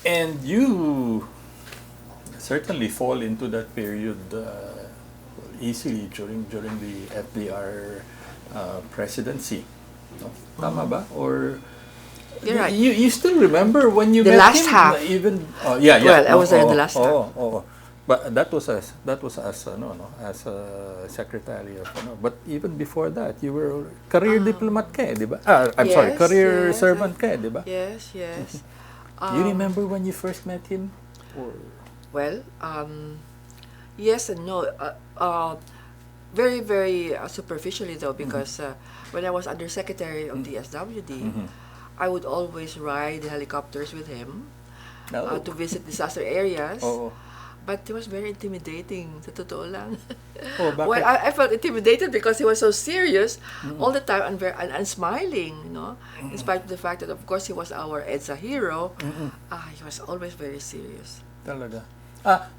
And you certainly fall into that period easily during the FVR presidency. No? Tama ba? Or You're right. you still remember when you The met last him? half. Even yeah, yeah. Well, I was there in the last half. But that was as as a secretary of But even before that, you were career diplomat ka, di ba? I'm sorry, Yes, career yes, servant ka, di ba? yes, yes. You remember when you first met him? Or Well, yes and no. Very, very superficially though, because when I was Undersecretary of DSWD, I would always ride helicopters with him no? to visit disaster areas. Oo. But it was very intimidating, sa totoo lang. Oh, Well, bakit? I felt intimidated because he was so serious all the time and smiling, you know, in spite of the fact that, of course, he was our EDSA hero. He was always very serious. Talaga.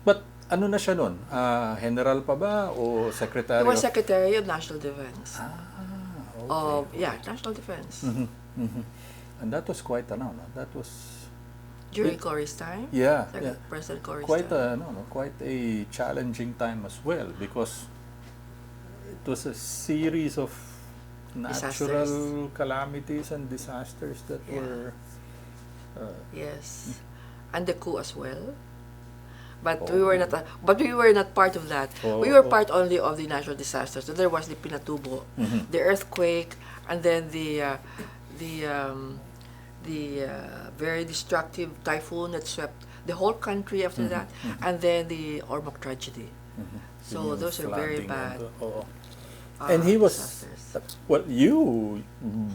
But ano na siya nun? General pa ba o secretary He was of... Secretary of National Defense. Okay. Yeah, National Defense. And that was quite no? That was During Cory's time? yeah, President Cory's quite time. quite a challenging time as well, because it was a series of natural Disasters. calamities and disasters that Yeah. were Yes. And the coup as well. But Oh. we were not. But we were not part of that. We were part only of the natural disasters. So there was the Pinatubo, the earthquake, and then the very destructive typhoon that swept the whole country after that, and then the Ormoc tragedy. So yung those are very flooding bad. And he was disasters. well.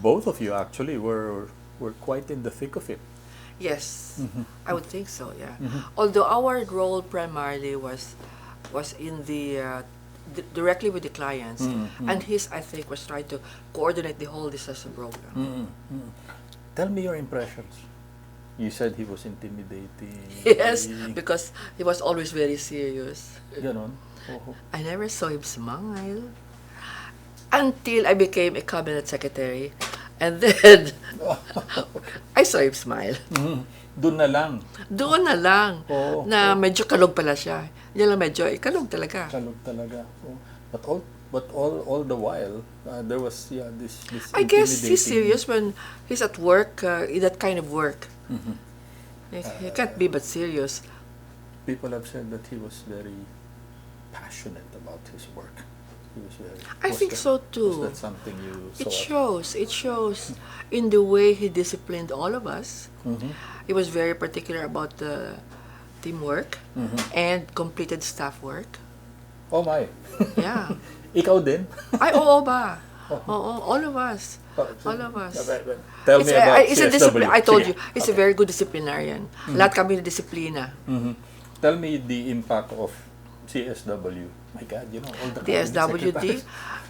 Both of you actually were quite in the thick of it. Yes, I would think so. Yeah. Although our role primarily was in the directly with the clients, and his, I think, was trying to coordinate the whole disaster program. Tell me your impressions. You said he was intimidating. Yes, because he was always very serious. Ganon. Oh. I never saw him smile until I became a cabinet secretary, and then I saw him smile. Doon na lang. Doon na lang Oo, na medyo kalog pala siya. Yan lang medyo, kalog talaga. Kalog talaga. Oh. But all the while, there was this I guess he's intimidating- serious when he's at work, in that kind of work. He can't be but serious. People have said that he was very passionate about his work. He was very. I think so too. Was that something you saw? It shows in the way he disciplined all of us. Mhm. He was very particular about the teamwork and completed staff work. Oh my. Yeah. Ikaw din? Ay, oo ba? Oo, all of us. All of us. Tell me about It's a CSW. I told Sige. you, it's a very good disciplinarian. Lahat kami na disiplina. Tell me the impact of CSW. My God, all the cabinet DSWD. secretaries.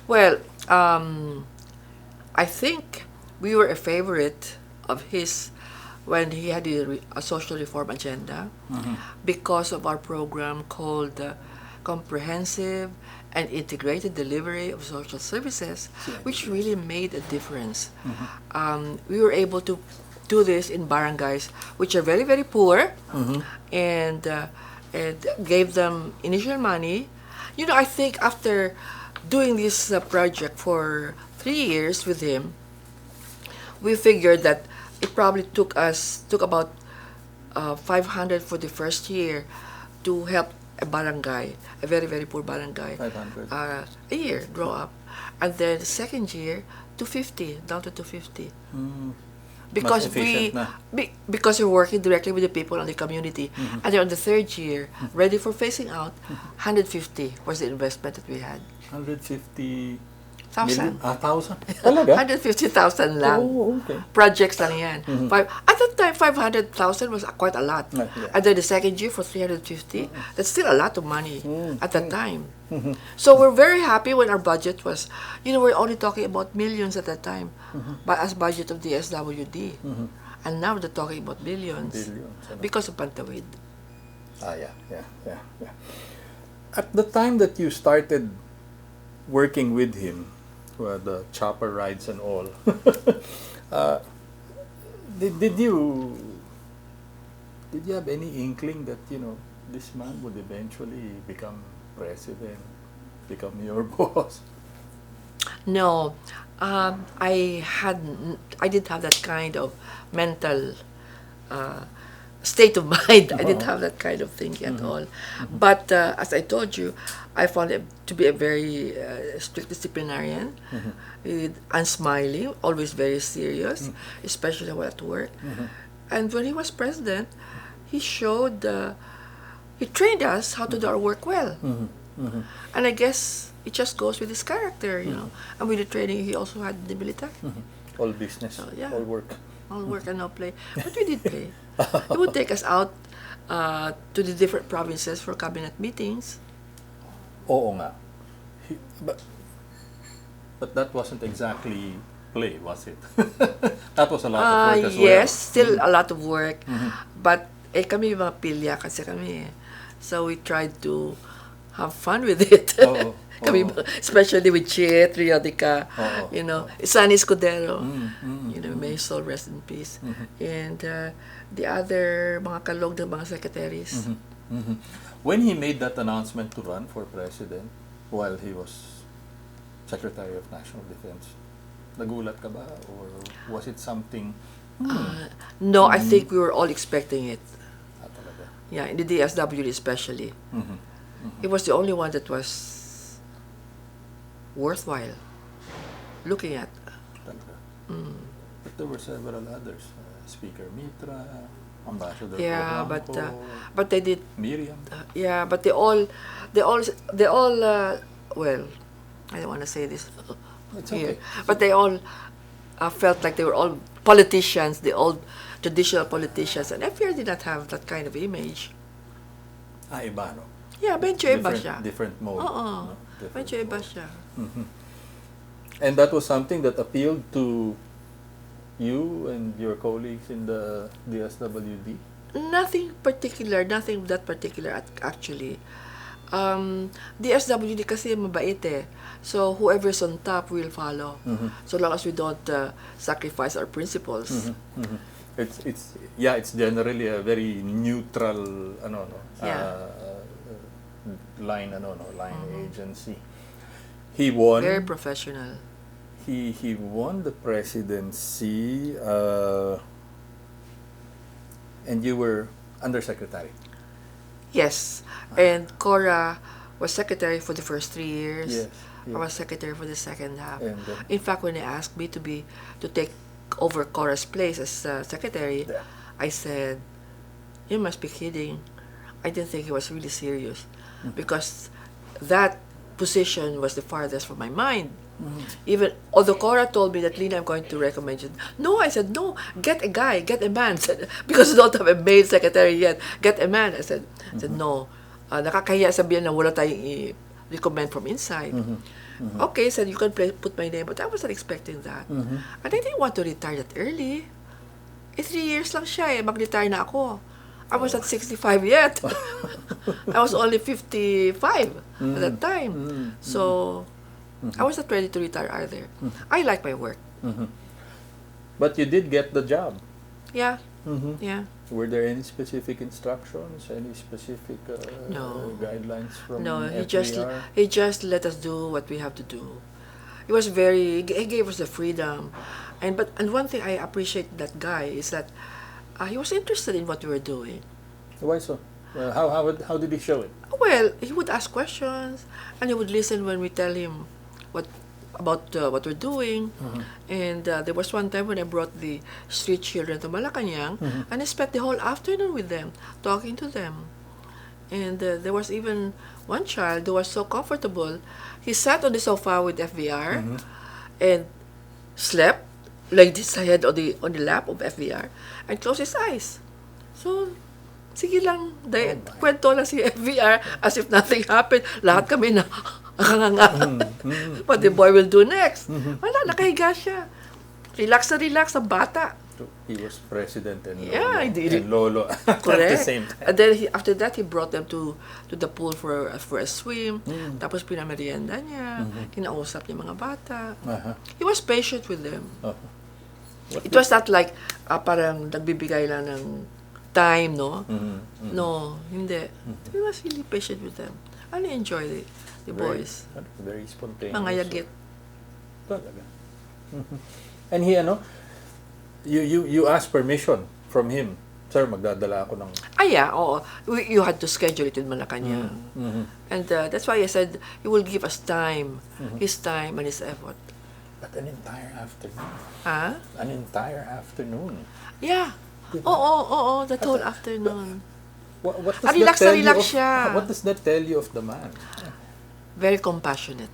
Well, I think we were a favorite of his when he had a social reform agenda because of our program called Comprehensive and Integrated Delivery of Social Services, which really made a difference. We were able to do this in barangays which are very, very poor, and gave them initial money. I think after doing this project for 3 years with him, we figured that it probably took about 500 for the first year to help a barangay, a very, very poor barangay. 500. A year, grow up. And then the second year, 250, down to 250. Because Mas efficient na. because we're working directly with the people in the community. And then on the third year, ready for phasing out, 150 was the investment that we had. 150 1,000. 1,000? Talaga? 150,000 lang. Oh, okay. Projects lang yan. At that time, 500,000 was quite a lot. Yeah. And then the second year for 350, that's still a lot of money at that time. So we're very happy when our budget was, we're only talking about millions at that time, but as budget of the SWD. And now they're talking about billions. Because of Pantawid. Yeah. At the time that you started working with him, the chopper rides and all, did you Did you have any inkling that, this man would eventually become president, become your boss? No, I didn't have that kind of mental uh, state of mind. I didn't have that kind of thinking at all. But as I told you, I found him to be a very strict disciplinarian, unsmiling, always very serious, especially while at work. And when he was president, he showed, he trained us how to do our work well. And I guess it just goes with his character, And with the training, he also had the military. All business, So, yeah. all work. All work and no play. But we did play. He would take us out to the different provinces for cabinet meetings. Oo nga. But that wasn't exactly play, was it? That was a lot of work as well. Yes, still a lot of work. But kami mga pilya kasi kami. So we tried to have fun with it. Oo. Kami, especially with Chet, Riodica, Oo. Sunny Escudero, may his soul rest in peace. And the other mga kalog ng mga secretaries. When he made that announcement to run for president while he was Secretary of National Defense, nagulat ka ba? Or was it something? No, I think we were all expecting it. Talaga. Yeah, in the DSWD especially. It was the only one that was worthwhile looking at. Talaga. But there were several others. Speaker Mitra, Ambassador Yeah, Polanco, but they did. Miriam. Yeah, but they all. Well, I don't want to say this It's here, okay. but they all felt like they were all politicians, the old traditional politicians, and FVR did not have that kind of image. Iba, no? Yeah, medyo iba siya. Different mode. Oo, no? Different medyo iba mode. siya. And that was something that appealed to you and your colleagues in the DSWD? Nothing that particular actually. DSWD kasi mabait eh. So whoever's on top will follow. So long as we don't sacrifice our principles. It's generally a very neutral line agency. He won. Very professional. He won the presidency, and you were Undersecretary. Yes, and Cora was secretary for the first 3 years. Yes, I was secretary for the second half. And In fact, when they asked me to take over Cora's place as secretary, Yeah. I said, "You must be kidding." I didn't think he was really serious, because that position was the farthest from my mind. Even although Cora told me that, "Lina, I'm going to recommend you." No, I said, "No, get a guy, get a man." Because you don't have a male secretary yet. Get a man. I said no. Nakakahiya sabihin na wala tayong i-recommend from inside. Okay, said you can put my name, but I wasn't expecting that. And I didn't want to retire that early. 3 years lang siya eh. Mag-retire na ako. I was not 65 yet. I was only 55 at that time. So I was not ready to retire either. I like my work. But you did get the job. Yeah. Yeah. Were there any specific instructions, any specific No. guidelines from No, FVR? he just let us do what we have to do. He gave us the freedom. And one thing I appreciate that guy is that he was interested in what we were doing. Why so? Well, how did he show it? Well, he would ask questions, and he would listen when we tell him what we're doing. And there was one time when I brought the street children to Malacanang, and I spent the whole afternoon with them, talking to them. And there was even one child who was so comfortable. He sat on the sofa with FVR and slept, laid his head on the lap of FVR, and closed his eyes. So, sige lang, kwento lang si FVR as if nothing happened. Lahat kami na what the boy will do next. Wala, nakahiga siya. Relax ang bata. He was president and Yeah, Lolo at the same time. And then after that, he brought them to the pool for a swim. Tapos pinamerienda niya. Kinausap niya mga bata. He was patient with them. It was not like parang nagbibigay lang ng time, no? Mhm. No, hindi. Mhm. We was really patient with them. And I enjoy the boys. Very spontaneous. Mga yagit. Talaga. Mhm. And he, you asked permission from him. Sir, magdadala ako ng... Yeah, oo. You had to schedule it with Malacanang. Mhm. And that's why I said, he will give us time. Mhm. His time and his effort. But an entire afternoon. Ha? An entire afternoon. Yeah. Diba? Oo. That whole afternoon. What does Relax that tell na relax you of, siya. What does that tell you of the man? Very compassionate.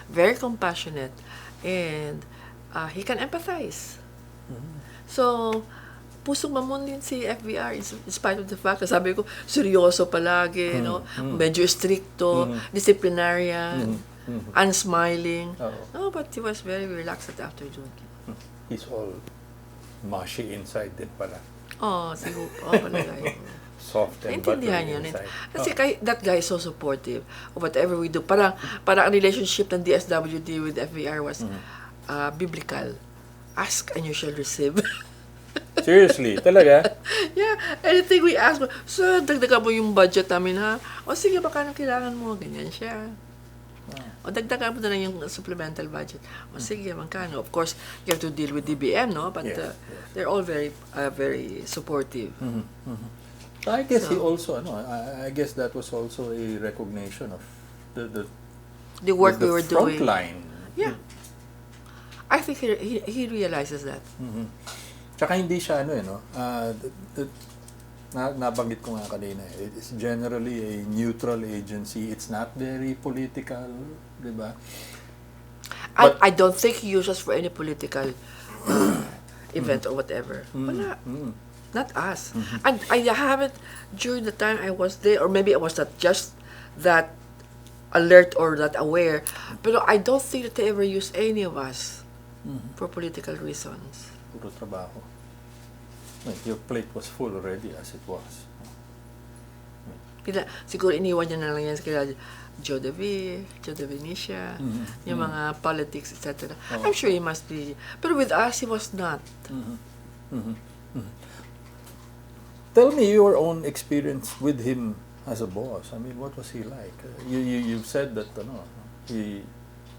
Very compassionate. And he can empathize. Mhm. So, pusong mamon din si FVR in spite of the fact na sabi ko, seryoso palagi, no? Medyo stricto, disciplinarian, unsmiling. No, but he was very relaxed at afternoon. He's all mushy inside din pala. Siguro. Palagay. Soft and Naintindihan buttery yun. inside. Kasi that guy is so supportive of whatever we do. Parang ang relationship ng DSWD with FVR was biblical. Ask and you shall receive. Seriously, talaga? Yeah, anything we ask mo, so dagdagan mo yung budget namin ha? O sige, baka nang kailangan mo, ganyan siya. O dagdagan mo na lang yung supplemental budget. O sige, magkano? Of course, you have to deal with DBM, no? But Yes. they're all very supportive. I guess he also, I guess that was also a recognition of The work the we were front doing. line. Yeah. I think he realizes that. Tsaka hindi siya nabanggit ko nga kanina, it's generally a neutral agency. It's not very political, di ba? I don't think he uses for any political event or whatever. Wala. Not us. And I haven't, during the time I was there, or maybe I was not just that alert or that aware, but I don't think that they ever use any of us for political reasons. Puro trabaho. Your plate was full already as it was. Siguro iniwan niya na lang yan kila Joe De Venecia, yung mga politics, etc. I'm sure he must be. But with us, he was not. Tell me your own experience with him as a boss. I mean, what was he like? You've said that he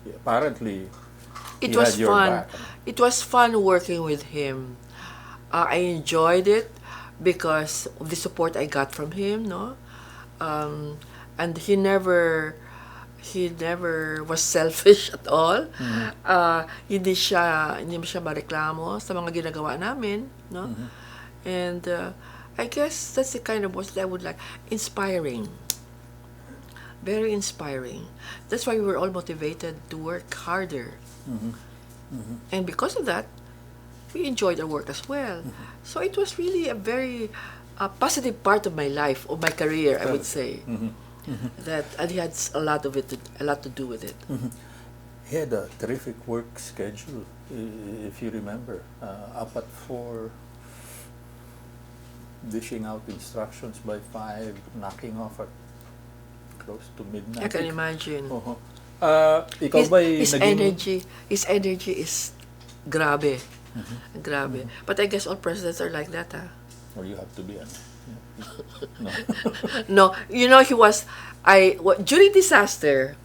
apparently It he was had your fun. back. It was fun working with him. I enjoyed it because of the support I got from him, no? And he never was selfish at all. Hindi mo siya mareklamo sa mga ginagawa namin, no? And I guess that's the kind of boss that I would like. Inspiring. Very inspiring. That's why we were all motivated to work harder. And because of that, we enjoyed our work as well. So it was really a very positive part of my life, of my career, I would say. And he had a lot to do with it. He had a terrific work schedule, if you remember. Up at 4, dishing out instructions by 5, knocking off at close to midnight. I can imagine. Ikaw ba'y His naging... energy is grabe. Grabe. But I guess all presidents are like that, ha? Or you have to be, No. No, he was, during disaster,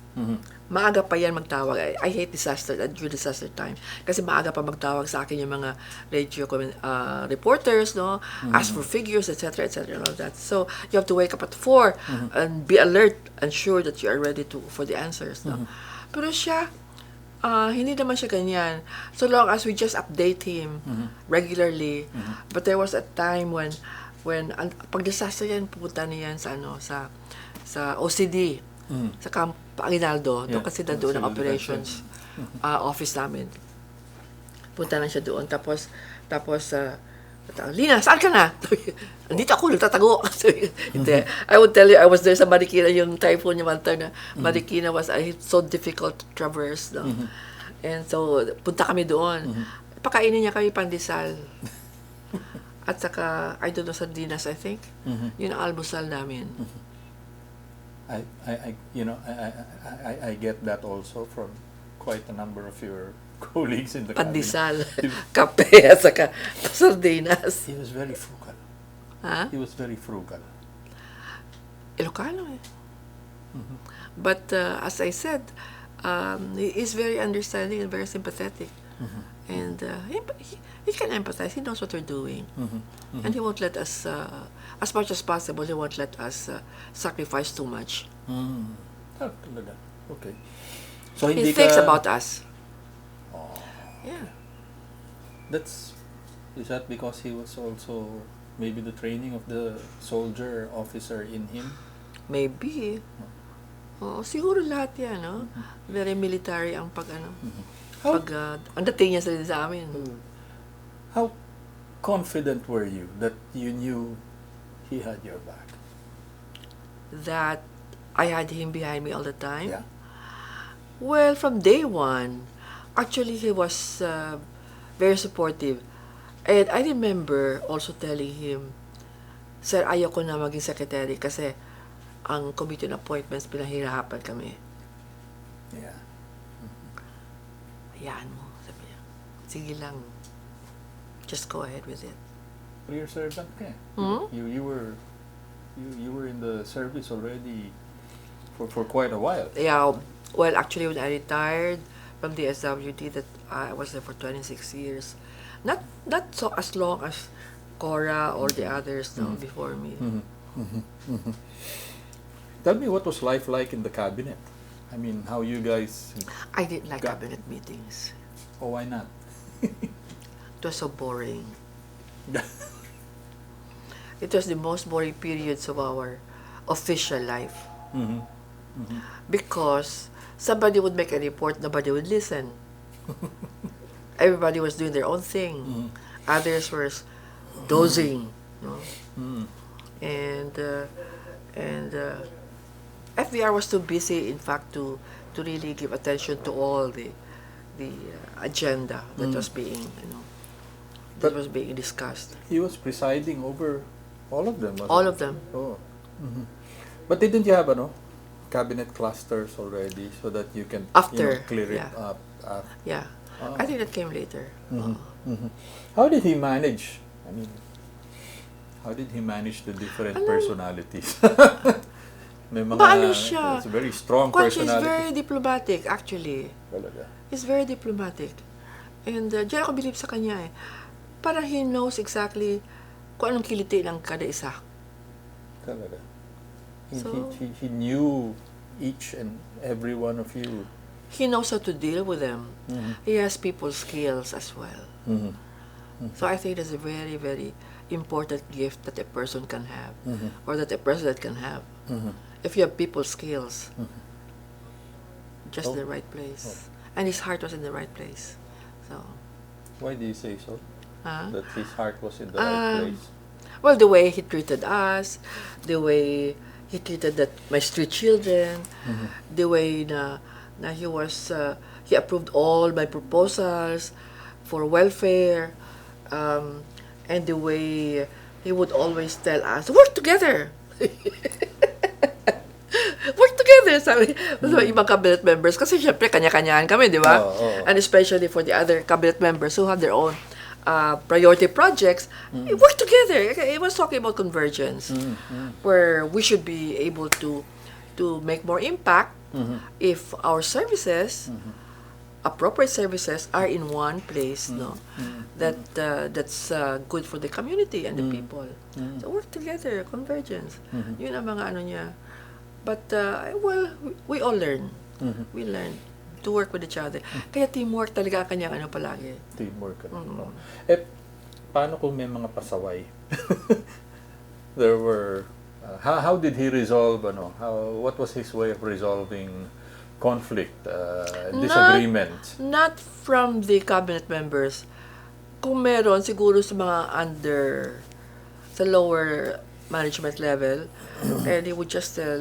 maaga pa yan magtawag. I hate disaster, during disaster time. Kasi maaga pa magtawag sa akin yung mga radio reporters, no? Ask for figures, etc., etc., and all that. So, you have to wake up at 4 and be alert and sure that you are ready for the answers, no? Pero siya, hindi naman siya ganyan. So long as we just update him regularly. But there was a time when pag disaster yan, pupunta niyan sa OCD, sa Camp Aguinaldo, doon kasi doon ang operations office namin. Punta lang siya doon. Tapos, Lina, saan ka na? Andito ako, nagtatago. Hindi. I would tell you, I was there sa Marikina, yung typhoon niya one time na Marikina was so difficult to traverse. No? And so, punta kami doon. Pakainin niya kami pandesal. At saka, I don't know, sardinas, I think. Yun ang almusal namin. I get that also from quite a number of your colleagues in the Pandesal, cabinet. kape, at saka sardinas. He was very frugal. Huh? He was very frugal. Ilocano eh. Mhm. But as I said, he is very understanding and very sympathetic. Mhm. And he can empathize. He knows what we're doing. Mhm. And Mhm. he won't let us, as much as possible, he won't let us sacrifice too much. Mm. Ah, talaga. Okay. So He hindi thinks ka about us. Oh, Yeah. that's is that because he was also maybe the training of the soldier officer in him? Maybe. Oo, siguro lahat yan, no? Mhm. Very military ang Mhm. How ang dating niya sa amin. how confident were you that you knew he had your back? That I had him behind me all the time. Yeah. Well, from day one, actually he was very supportive. And I remember also telling him, Sir, ayoko na maging secretary kasi ang committee on appointments, pinahirapan kami. Yeah. Hayaan mo, sabi niya. Sige lang. Just go ahead with it. Career servant ka eh. Hmm? You were in the service already for quite a while. Yeah, well, actually, when I retired from the DSWD, that I was there for 26 years. Not so as long as Cora or the others before me. Mhm. Mhm. Mhm. Tell me what was life like in the cabinet? I mean, how you guys I didn't like Got- cabinet meetings. Oh, why not? It was so boring. It was the most boring periods of our official life. Mhm. Mhm. Because somebody would make a report, nobody would listen. Everybody was doing their own thing. Mhm. Others were dozing. No? Mhm. And FVR was too busy, in fact, to really give attention to all the agenda that was being, that But- was being discussed. He was presiding over all of them, wasn't All he? of them. Oh. Mhm. But didn't you have cabinet clusters already so that you can After, clear it yeah. up? Yeah, Ah. I think that came later. Mhm. Mhm. How did he manage? I mean, how did he manage the different Alam- personalities? May mga Maano siya? it's a very strong Kwan siya is personality. very diplomatic, actually. Talaga. He's very diplomatic. And diyan ako believe sa kanya eh. Parang he knows exactly kung anong kiliti ng kada isa. Talaga. So- He knew each and every one of you. He knows how to deal with them. Mhm. He has people skills as well. Mhm. So I think that's a very, very important gift that a person can have, Mhm. or that a president can have. Mhm. If you have people skills, just Oh. the right place. And his heart was in the right place. So, Why do you say so? huh? That his heart was in the right place. Well, the way he treated us, the way he treated my street children, the way na he was, he approved all my proposals for welfare, and the way he would always tell us, work together! Work together, sabi sa ibang cabinet members. Kasi syempre, kanya-kanyahan kami, di ba? Oo, oo. And especially for the other cabinet members who have their own priority projects, work together. It was talking about convergence, where we should be able to make more impact if our services, appropriate services, are in one place, no? That's good for the community and the people. So work together, convergence. Yun ang mga ano niya. But, well, we all learn. We learn to work with each other. Kaya teamwork talaga ang kanyang ano palagi. Teamwork. Eh, paano kung may mga pasaway? There were, how did he resolve, what was his way of resolving conflict, disagreement? Not from the cabinet members. Kung meron, siguro sa mga sa lower management level, and he would just tell,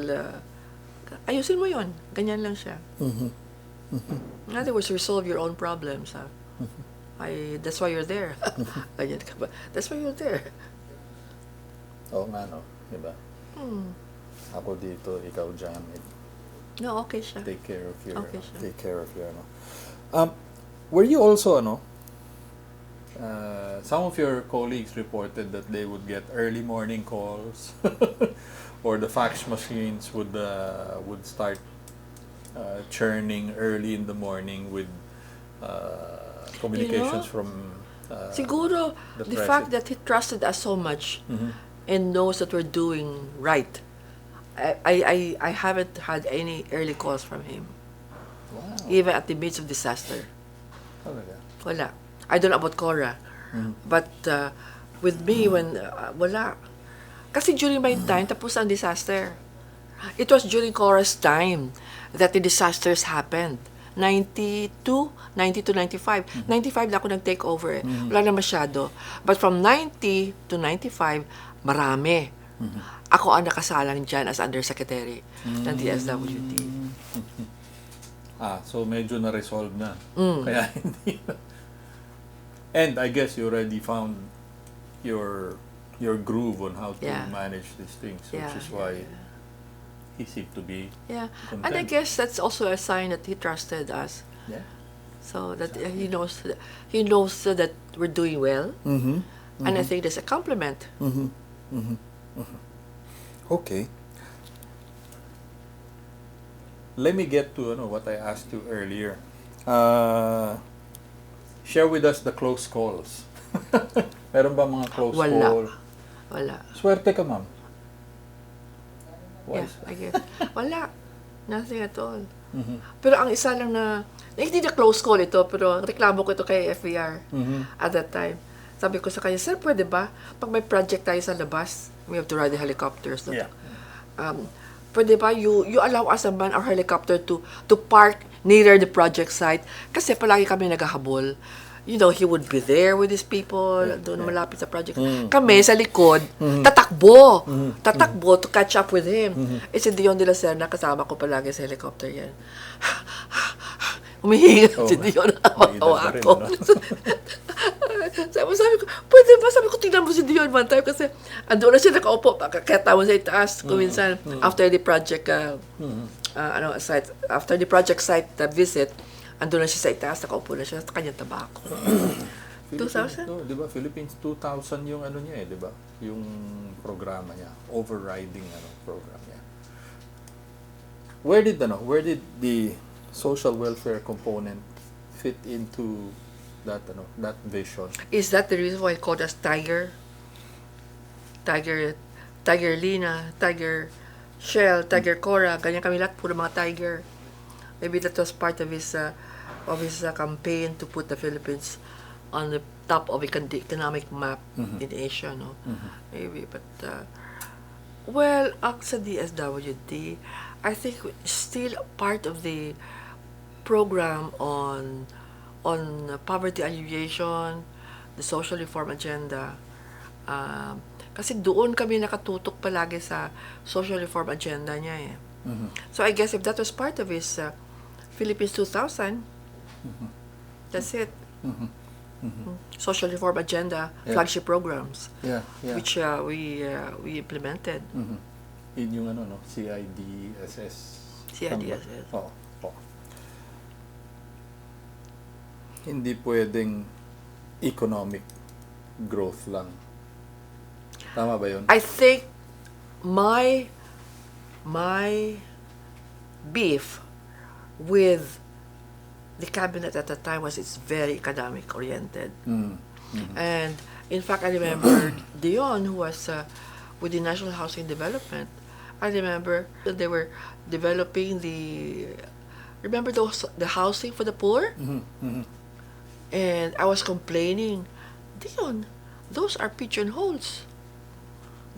ayusin mo yon, ganyan lang siya. In other words, resolve your own problems. Ha? That's why you're there. Ganyan ka ba? That's why you're there. Oo nga, no? Diba? Ako dito, ikaw dyan. No, okay siya. Take care of your, Okay siya. take care of your, Were you also, some of your colleagues reported that they would get early morning calls, or the fax machines would start churning early in the morning with communications from Siguro, the the fact president. that he trusted us so much Mhm. and knows that we're doing right. I haven't had any early calls from him, Wow. even at the midst of disaster. Talaga. Wala. I don't know about Cora, Mhm. but with me, when wala. Kasi during my time, tapos ang disaster. It was during Cora's time that the disasters happened. 92, 95. 95 na ako nag-take over eh. Wala na masyado. But from 90 to 95, marami. Ako ang nakasalang dyan as Undersecretary ng DSWD. So medyo na-resolve na. Kaya hindi na. And I guess you already found your groove on how to Yeah. manage these things, which Yeah, is why he seemed to be Yeah. content. And I guess that's also a sign that he trusted us. Yeah. So that he knows that we're doing well. And I think that's a compliment. Okay. Let me get to what I asked you earlier. Share with us the close calls. Meron ba mga close Wala. call? Wala. Swerte ka, ma'am. Why Yeah, is that? I guess. Wala. Nothing at all. Mhm. Pero ang isa lang na, hindi na close call ito, pero reklamo ko ito kay FVR at that time. Sabi ko sa kanya, sir, pwede ba? Pag may project tayo sa labas, we have to ride the helicopters. No? Yeah. Pwede ba you allow us naman our helicopter to park near the project site? Kasi palagi kami naghahabol. You know, he would be there with his people, doon malapit sa project. Kami sa likod, tatakbo to catch up with him. Eh si Dion de la Serna, kasama ko palagi sa helicopter yan. Humihinga si Dion, hawa rin, ako. sabi ko, pwede ba? Sabi ko, tingnan mo si Dion one time kasi andun na siya nakaupo, kakatawa sa itaas kuminsan after the project site, after the project site visit, andun na siya sa itaas, nakaupo na siya sa kanyang tabako. 2000? Di ba? Philippines 2000 yung niya di ba? Yung programa niya, overriding program niya. Where did the social welfare component fit into that vision? Is that the reason why I called us Tiger? Tiger Lina, Tiger Shell, Tiger Cora, ganyan kami lahat, puro mga tiger. Maybe that was part of his campaign to put the Philippines on the top of the economic map in Asia, no? Maybe, but well, sa DSWD, I think still part of the program on poverty alleviation, the social reform agenda. Kasi doon kami nakatutok palagi sa social reform agenda niya eh. So I guess if that was part of his Philippines 2000, that's it. Social reform agenda, flagship programs, which we implemented. Yun yung CIDSS. CIDSS. Oo. Hindi pwedeng economic growth lang. Tama ba yun? I think my beef with the cabinet at the time was it's very economic oriented. And in fact, I remember Dion, who was with the National Housing Development. I remember that they were developing the housing for the poor. And I was complaining, Dion, those are pigeonholes.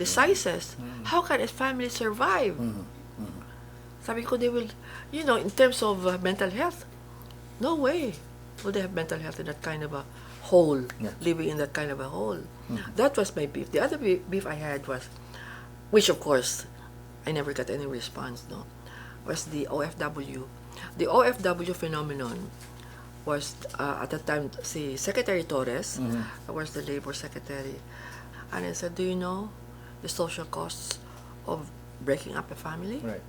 The sizes. How can a family survive? Sabi ko, they will, in terms of mental health, no way will they have mental health in that kind of a hole, living in that kind of a hole. That was my beef. The other beef I had was, which of course, I never got any response, was the OFW. The OFW phenomenon was, at that time, si Secretary Torres, was the Labor Secretary. And I said, do you know the social costs of breaking up a family? Right.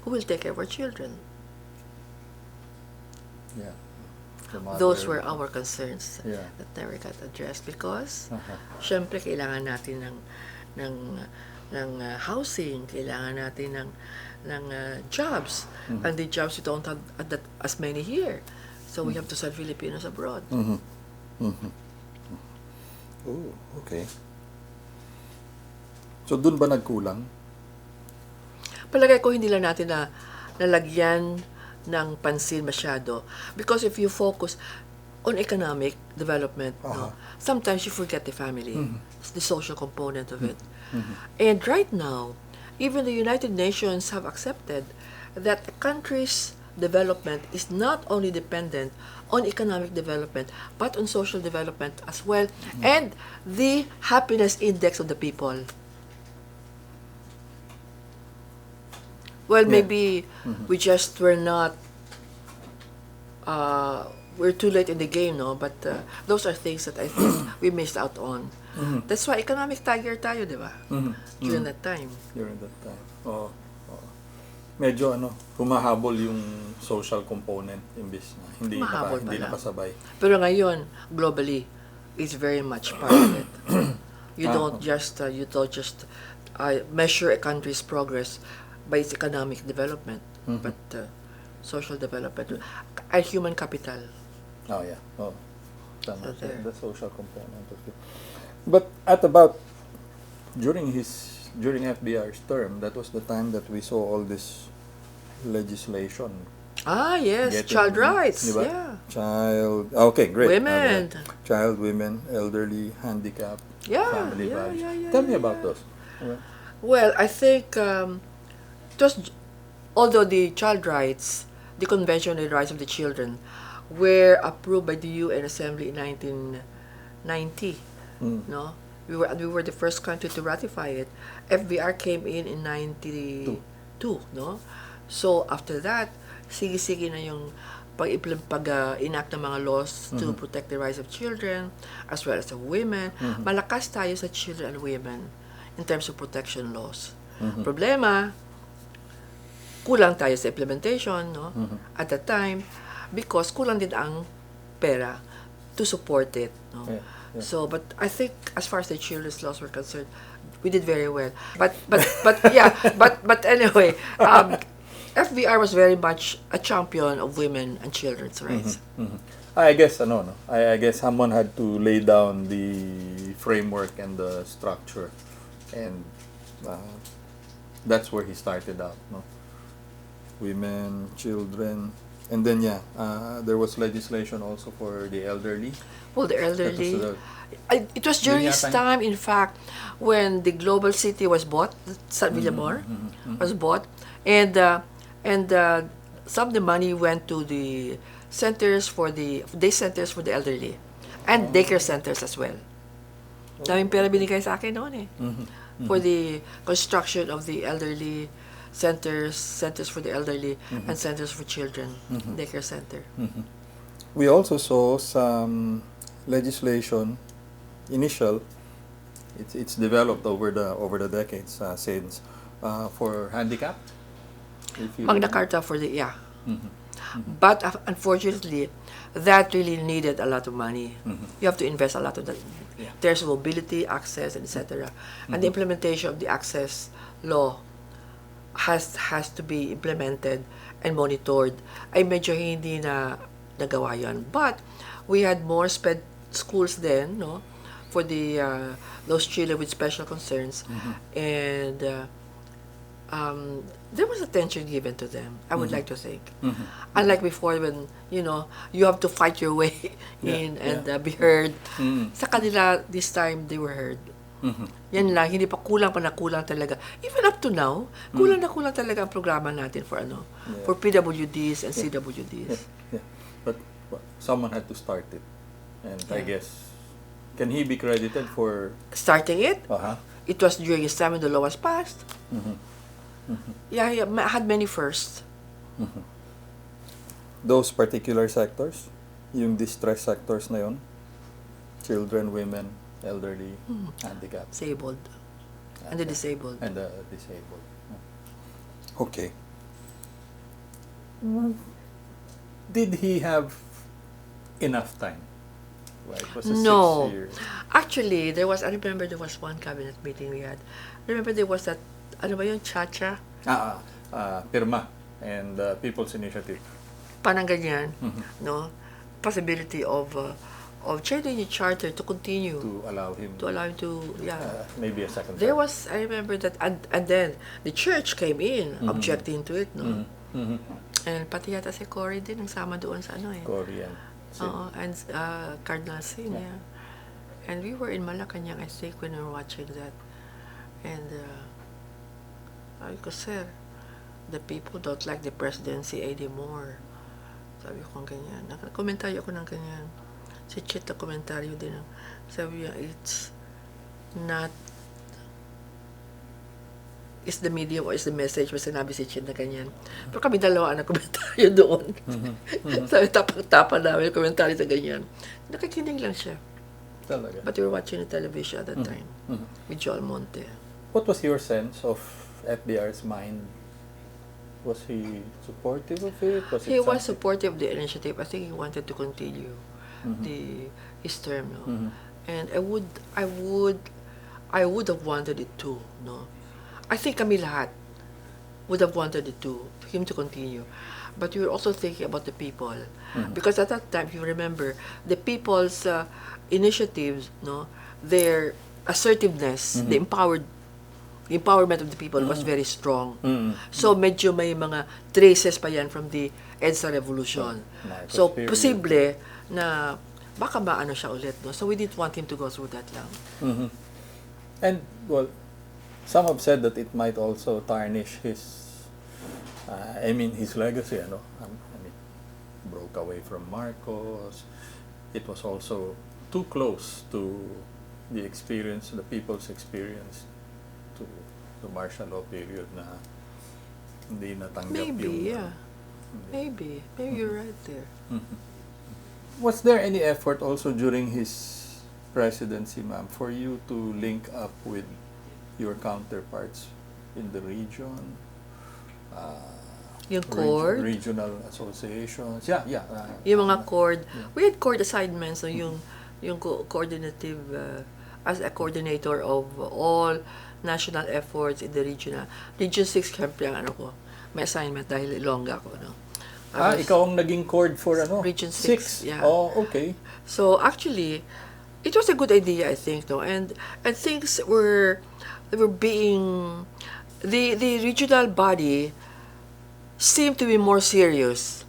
Who will take care of our children? Yeah. the mother. Those were our concerns Yeah. that never got addressed because Uh-huh. syempre kailangan natin ng housing, kailangan natin ng jobs. Mhm. And the jobs we don't have as many here. So we have to send Filipinos abroad. Mhm. Mhm. Oh, okay. So dun ba nagkulang? Palagay ko hindi lang natin na nalagyan ng pansin masyado. Because if you focus on economic development, no, sometimes you forget the family, the social component of it. And right now, even the United Nations have accepted that a country's development is not only dependent on economic development, but on social development as well, and the happiness index of the people. Well, Yeah. maybe we just were not, we're too late in the game, no? But those are things that I think we missed out on. That's why economic tiger tayo, di ba? During that time. During that time. Oo. Oo. Medyo humahabol yung social component imbis na Humahabol hindi pala. nakasabay. Pero ngayon, globally, it's very much part of it. You don't just measure a country's progress by its economic development, but social development and human capital. Oh, yeah. Oh. Tama. So there. The social component of it. But at about during FBR's term, that was the time that we saw all this legislation. Ah, yes, Getting, child rights. diba? Yeah. Child. Okay, great. Women. Child, women, elderly, handicapped, Yeah, family yeah, values. yeah, Tell me yeah, about yeah. those. Well, I think it was, although the child rights, the Convention on the Rights of the Children, were approved by the UN Assembly in 1990. No, we were the first country to ratify it. FVR came in 92. No, so after that, sige-sige na yung pag-enact ng mga laws to protect the rights of children as well as of women. Malakas tayo sa children and women in terms of protection laws. Problema, kulang tayo sa implementation, no? At that time, because kulang din ang pera to support it, no? Yeah, yeah. So, but I think as far as the children's laws were concerned, we did very well. But yeah, but anyway, FVR was very much a champion of women and children's rights. I guess I guess someone had to lay down the framework and the structure, and that's where he started out, no? Women, children, and then there was legislation also for the elderly. Well, the elderly. It was during his Yun yata. time, in fact, when the global city was bought, San Villamor was bought, and some of the money went to the day centers for the elderly, and daycare centers as well. Daming pera binigay sa akin noon eh. For the construction of the elderly centers for the elderly, and centers for children, daycare center. We also saw some legislation, it's developed over the decades since for handicapped. If you Magna remember. Carta for the, yeah. But unfortunately, that really needed a lot of money. You have to invest a lot of that. Yeah. There's mobility, access, etc. And the implementation of the access law has to be implemented and monitored. Ay medyo hindi na nagawa yun. But we had more SPED schools then, no, for the those children with special concerns, and there was attention given to them, I would like to think. Unlike before, when you have to fight your way in and be heard. Sa kanila, this time they were heard. Yan lang, hindi pa kulang talaga. Even up to now, kulang na kulang talaga ang programa natin for for PWDs and CWDs. Yeah. But someone had to start it, and I Yeah. guess, can he be credited for? Starting it, Uh-huh. it was during his time when the law was passed. Yeah, he had many firsts. Those particular sectors, yung distress sectors na yun, children, women, elderly, handicapped, Disabled. And the disabled. and the disabled. Okay. Did he have enough time? Right? It was a No. 6 years. Actually, I remember there was one cabinet meeting we had. Remember there was that, ano ba yung Chacha? Pirma and People's Initiative. Parang ganyan, Mhm. no? Possibility of changing the charter to continue. To allow him, Yeah. maybe a second There term. was, I remember that, and then the church came in, objecting to it, no? Mhm. And pati yata si Cory din, nagsama doon sa ano eh. Korean. Oo, and Cardinal Sin, Yeah. yeah. And we were in Malacanang, I think, when we were watching that. And sabi ko, sir, the people don't like the presidency anymore. Sabi ko ganyan. Komentaryo ako ng ganyan. Si Chit na komentaryo din. Sabi niya, it's the medium or it's the message. Mas sinabi si Chit na ganyan. Pero kami dalawa ang komentaryo doon. Sabi, tapang-tapang namin komentaryo sa ganyan. Nakikinig lang siya. Talaga. But we were watching the television at that time. With Joel Monte. What was your sense of FBR's mind? Was he supportive of it? He was supportive of the initiative. I think he wanted to continue his term, no. And I would have wanted it too, no. I think kami lahat would have wanted it too, him to continue. But we were also thinking about the people, because at that time, if you remember, the people's initiatives, no, their assertiveness, the empowerment of the people was very strong. So medyo may mga traces pa yan from the EDSA revolution. So posible na baka maano siya ulit, no? So we didn't want him to go through that lang. And well, some have said that it might also tarnish his his legacy, ano? I mean, broke away from Marcos. It was also too close to the experience, the people's experience, to the martial law period na hindi natanggap Maybe, yung... yeah. Maybe you're right there. Was there any effort also during his presidency, ma'am, for you to link up with your counterparts in the region? Yung CORD? Regional associations. Yeah. Yung mga CORD. We had CORD assignments, so yung coordinative, as a coordinator of all national efforts in the region. Region 6 syempre ang ano ko. May assignment dahil Ilongga ko, no. Ikaw ang naging CORD for ano? Region 6. Yeah. Oh, okay. So actually, it was a good idea, I think, no. And things were being, the regional body seemed to be more serious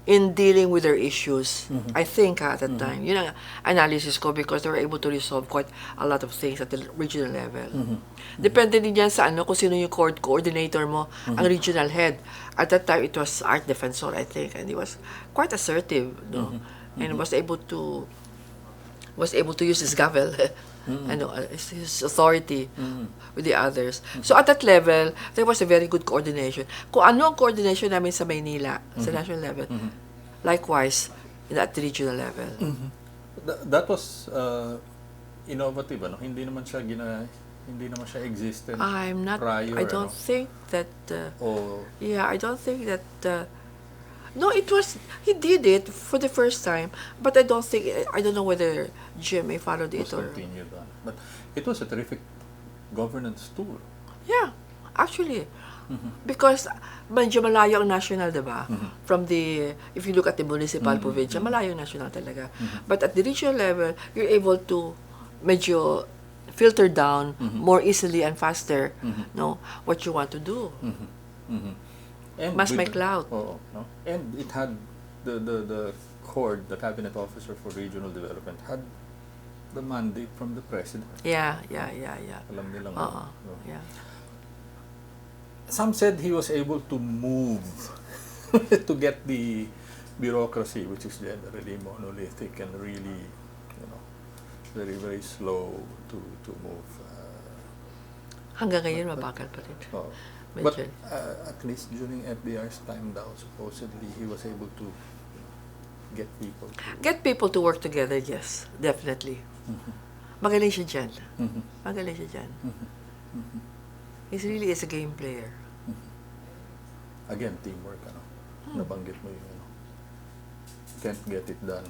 in dealing with their issues. I think at that time, yun ang analysis ko, because they were able to resolve quite a lot of things at the regional level. Depende din yan sa ano, kung sino yung coordinator mo, ang regional head. At that time, it was Art Defensor, I think, and he was quite assertive, no, and was able to use his gavel. His authority with the others. So at that level, there was a very good coordination. Kung ano ang coordination namin sa Maynila, sa national level, likewise, at the regional level. That was innovative, ano? Hindi naman siya existent prior. I don't think that, yeah, I don't think that, no, he did it for the first time, but I don't know whether GMA followed it or... continued on. But it was a terrific governance tool. Yeah, actually. Because medyo malayo ang national, diba? From if you look at the municipal, provincial, malayo ang national talaga. But at the regional level, you're able to medyo filter down more easily and faster, no, what you want to do. And mas may clout. No? And it had the CORD, the Cabinet Officer for Regional Development, had the mandate from the President. Yeah. Alam nilang, no? Yeah. Some said he was able to move to get the bureaucracy, which is generally monolithic and really, very, very slow to move. Hanggang ngayon, mabagal pa rin. But at least during FBR's time daw, supposedly he was able to get people to work together. Yes, definitely. Magaling siya dyan. He really is a game player. Again, teamwork, nabanggit mo yung can't get it done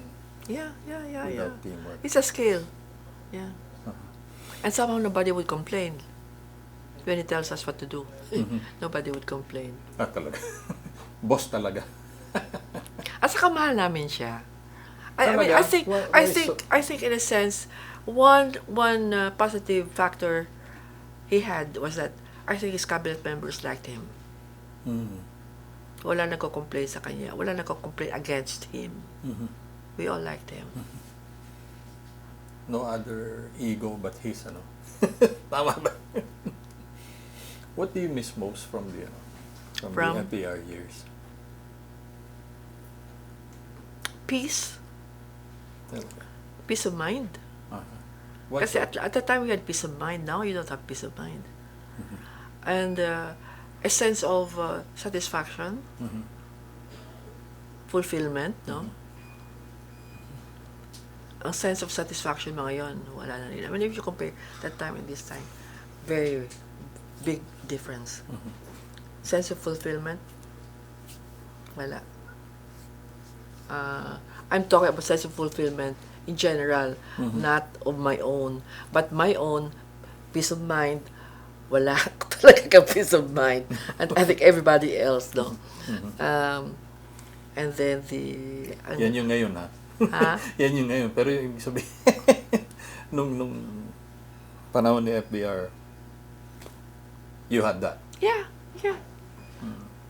Yeah. without teamwork. It's a skill. Yeah. Uh-huh. And somehow nobody would complain when he tells us what to do. Mhm. Nobody would complain. Talaga. Boss talaga. At saka mahal namin siya. I mean, Talaga? I think in a sense, one positive factor he had was that I think his cabinet members liked him. Mhm. Wala nagko-complain sa kanya. Wala nagko-complain against him. Mhm. We all liked him. No other ego but his, ano? Tama ba? What do you miss most from the From? FVR years? Peace. Talaga. Peace of mind. Uh-huh. Why Kasi so? at the time we had peace of mind. Now you don't have peace of mind. And a sense of satisfaction, Mhm. fulfillment, no? Ang sense of satisfaction mga yon, wala na rin. I mean, if you compare that time and this time, very big difference. Sense of fulfillment, wala. I'm talking about sense of fulfillment in general, not of my own. But my own peace of mind, wala talaga kang peace of mind. And I think everybody else, no? And then Yan yung ngayon, ha? Ha? Yan yung ngayon. Pero yung ibig sabihin, nung panahon ni FBR, you had that. Yeah.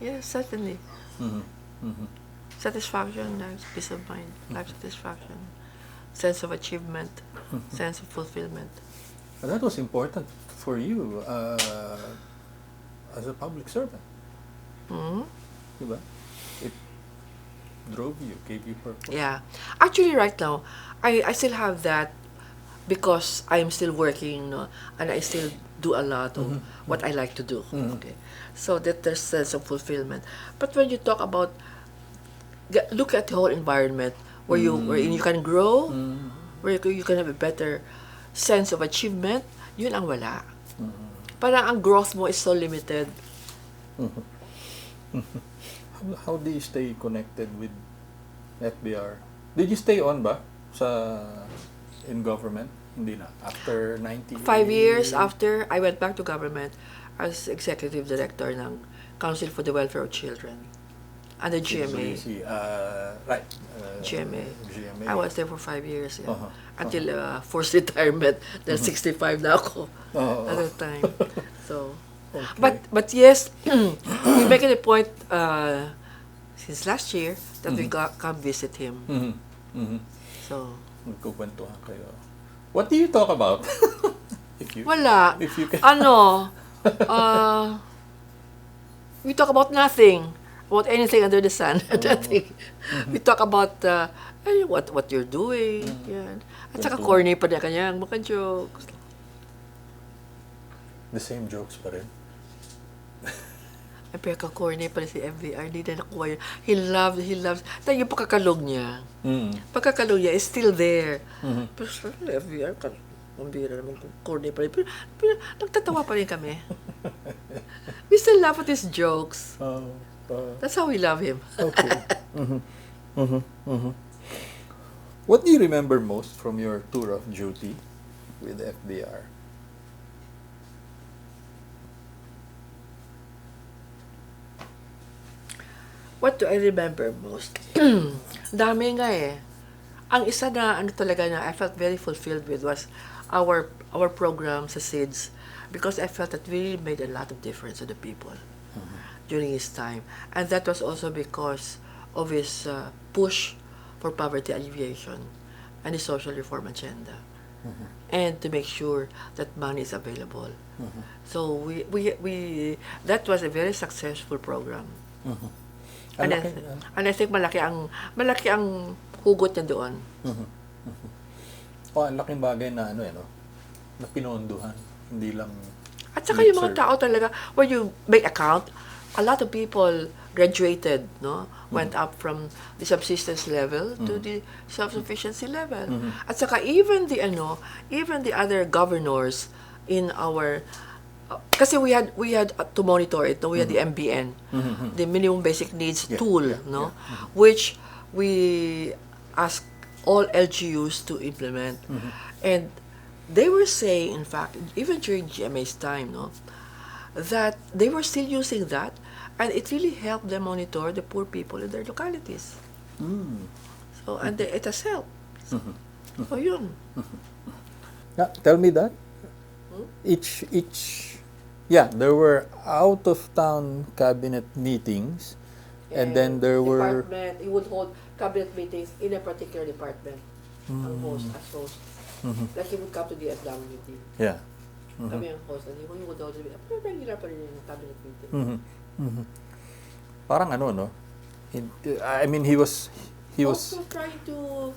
Yeah, certainly. Mhm. Satisfaction, peace of mind, life satisfaction, sense of achievement, sense of fulfillment. And that was important for you as a public servant. Mhm. Diba? It drove you, gave you purpose. Yeah. Actually, right now, I still have that because I'm still working, no, and I still do a lot of what I like to do. Okay. So that there's sense of fulfillment. But when you talk about, look at the whole environment where you can grow, where you can have a better sense of achievement, yun ang wala. Parang ang growth mo is so limited. How do you stay connected with FBR? Did you stay on ba in government? Hindi na. After 90... 5 years after I went back to government as executive director ng Council for the Welfare of Children under GMA. Right. GMA. GMA. I was there for 5 years, yeah. Uh-huh. Until forced retirement. Dahil 65 na ako at that time. So, Okay. but yes, we make it a point since last year that we come visit him. So, Magkukwentuhan kayo. What do you talk about? wala. If you can. We talk about nothing, about anything under the sun. Nothing. We talk about what you're doing. Yan. At saka corny pa na kanyang mga jokes. The same jokes pa rin. Ay, pero corny pa rin si FVR. Hindi na nakuha yun. He loves. Tayo yung pagkakalog niya. Pagkakalog niya is still there. Pero sa FVR, mambira naman corny pa rin. Pero nagtatawa pa rin kami. We still laugh at his jokes. That's how we love him. Okay. What do you remember most from your tour of duty with FBR? What do I remember most? Dami nga eh. Ang isa na talaga na I felt very fulfilled with was our program sa SIDS, because I felt that we really made a lot of difference to the people during his time. And that was also because of his push for poverty alleviation and his social reform agenda. And to make sure that money is available. So we that was a very successful program. And I think malaki ang hugot niya doon. Ang laking bagay na na pinondohan, hindi lang. At saka yung mga tao talaga, when you make account, a lot of people graduated, no? Went up from the subsistence level to the self-sufficiency level. At saka even the other governors in our kasi we had to monitor it, no? We had the MBN, the minimum basic needs tool, no? Which we asked all LGUs to implement. Mhm. And they were saying, in fact, even during GMA's time, no, that they were still using that, and it really helped them monitor the poor people in their localities. Mm. So, and it has helped. Mhm. So, yun. Yeah, tell me that. Hmm? Yeah, there were out of town cabinet meetings, and then there were. Department, he would hold cabinet meetings in a particular department. Ang host, as host. Mhm. Like he would come to DSWD. Yeah. Kami ang host, and he would hold the pero regular pa rin yung cabinet meeting. Mhm. Mhm. Parang ano, no? I mean, he was Also trying to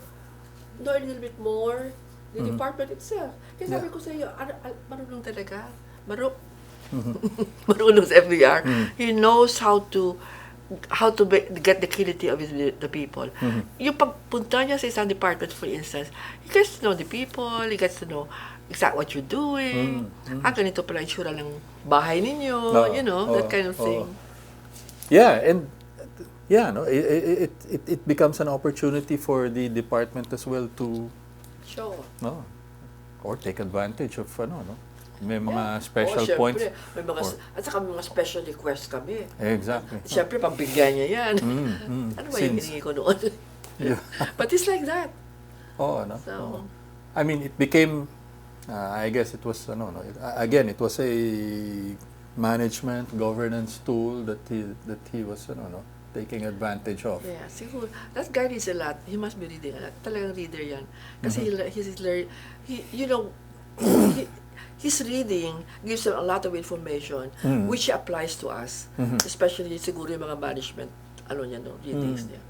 know a little bit more the Mhm. department itself. Kaya sabi Yeah. ko sa iyo, marunong talaga. Mhm. Marunong sa FVR. Mhm. He knows how to get the quality of the people. Mhm. Yung pagpunta niya sa isang department, for instance, he gets to know the people, he gets to know exactly what you're doing. Ganito pala yung tsura ng bahay ninyo, you know, that kind of thing. Yeah, and yeah, no, it becomes an opportunity for the department as well to Sure. no, or take advantage of no. May mga special syempre, points. May mga, at saka may mga special requests kami. Exactly. Siyempre, pagbigyan niya yan. Ano ba yung Since- hiningi ko noon? Yeah. But it's like that. Oh, no. So, Oo. I mean, it became. I guess it was no. Again, it was a management governance tool that he was no taking advantage of. yeah, siguro. That guy reads a lot. He must be reading a lot. Talagang reader yan. Kasi his reading gives him a lot of information which applies to us. Especially siguro yung mga management readings niya.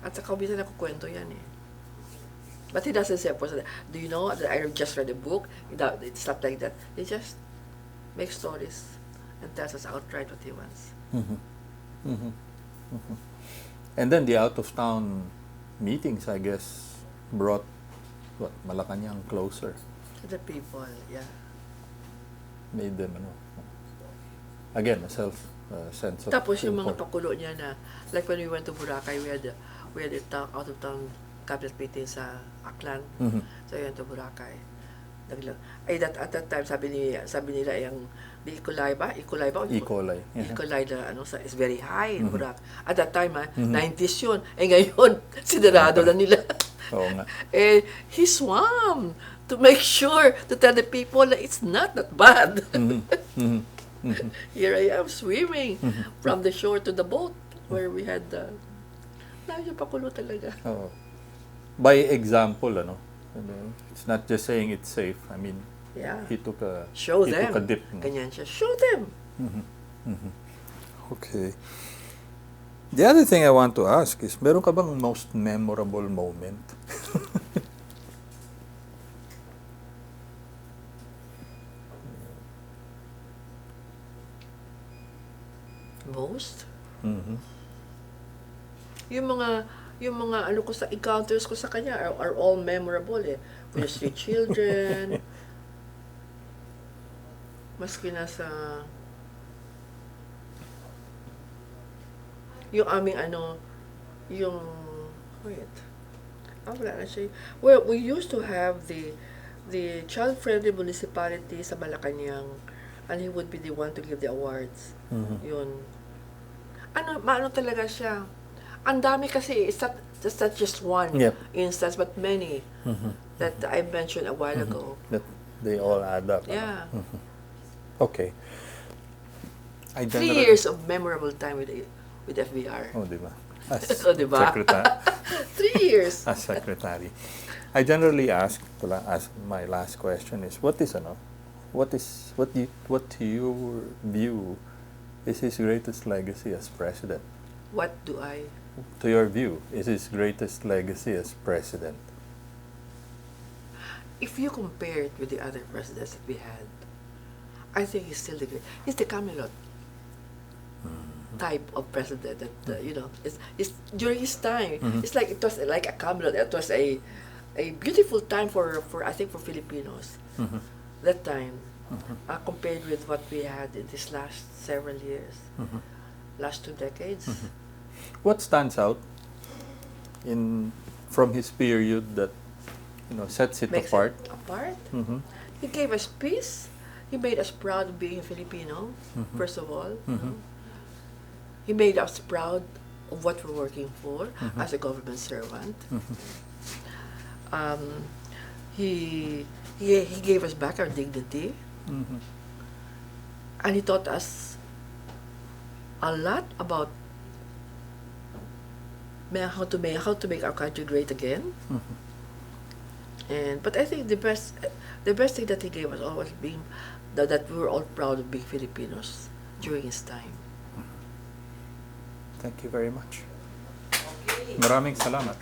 At saka minsan nakukwento yan eh. But he doesn't say, do you know that I just read a book? It's not like that. He just makes stories and tells us outright what he wants. And then the out of town meetings, I guess, brought Malacanang closer. To the people, yeah. Made them again a sense of Tapos yung mga import. pakulo niya na, like when we went to Boracay, we had a out of town cabinet meeting sa Aklan. So we went to Boracay. At that time sabi nila yung the E. coli ba? E. coli ba? E. coli. E. coli na is very high in Boracay. At that time 90s yun. Ngayon sinarado na nila. Oo nga. He swam to make sure to tell the people that it's not that bad. Here I am swimming from the shore to the boat where we had yung pakulo talaga. Oo. By example, it's not just saying it's safe. I mean, Yeah. he took a Show he them. took a dip. Ganyan siya. Show them. Okay. The other thing I want to ask is, meron ka bang most memorable moment? Most? Mhm. Yung mga ano ko sa encounters ko sa kanya are all memorable eh. With his 3 children. Maski nasa yung aming wala na siya. Well, we used to have the child-friendly municipality sa Malacanang, and he would be the one to give the awards. Yun. Maano talaga siya. Ang dami kasi, it's not just one instance, but many that I mentioned a while ago. That they all add up. Yeah. Okay. 3 years of memorable time with FVR. Oh, di ba? Oh, diba? Secretary. 3 years. As secretary. I generally ask my last question is, what to your view is his greatest legacy as president? What do I? To your view, is his greatest legacy as president? If you compare it with the other presidents that we had, I think he's still he's the Camelot type of president that it's during his time. It's like it was like a Camelot. It was a beautiful time for I think for Filipinos that time compared with what we had in these last several years, last 2 decades. What stands out in from his period that sets it Makes apart. it apart. Mm-hmm. He gave us peace. He made us proud of being a Filipino, Mhm. first of all. Mhm. He made us proud of what we're working for Mhm. as a government servant. Mhm. Um, he gave us back our dignity, Mhm. and he taught us a lot about how to make our country great again. Mhm. But I think the best thing that he gave us always being that we were all proud of being Filipinos during his time. Thank you very much. Okay. Maraming salamat.